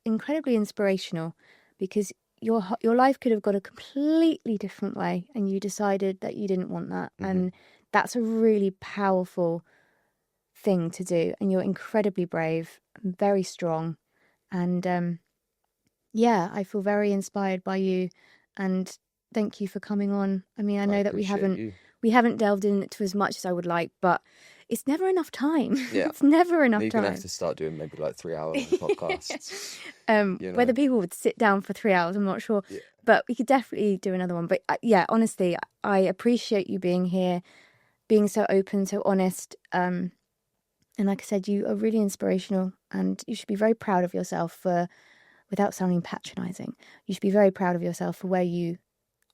incredibly inspirational, because your life could have got a completely different way, and you decided that you didn't want that. And that's a really powerful thing to do, and you're incredibly brave and very strong. And I feel very inspired by you, and thank you for coming on. I mean, I know that we haven't delved into as much as I would like, but it's never enough time. It's never enough time. You're going to have to start doing maybe like 3-hour podcasts. You know? Whether people would sit down for 3 hours, I'm not sure. But we could definitely do another one. But honestly, I appreciate you being here, being so open, so honest. And like I said, you are really inspirational, and you should be very proud of yourself for, without sounding patronising, you should be very proud of yourself for where you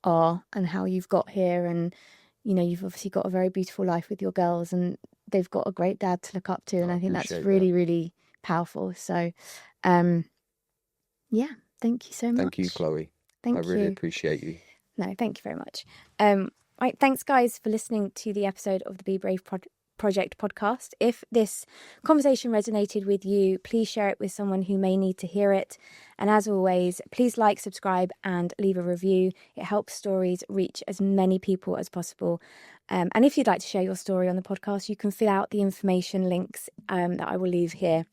are and how you've got here. And, you know, you've obviously got a very beautiful life with your girls, and they've got a great dad to look up to. And I think that's really, really powerful. So, thank you so much. Thank you, Chloe. I really appreciate you. No, thank you very much. Right, thanks, guys, for listening to the episode of the Be Brave Project podcast. If this conversation resonated with you, please share it with someone who may need to hear it. And as always, please like, subscribe, and leave a review. It helps stories reach as many people as possible. And if you'd like to share your story on the podcast, you can fill out the information links that I will leave here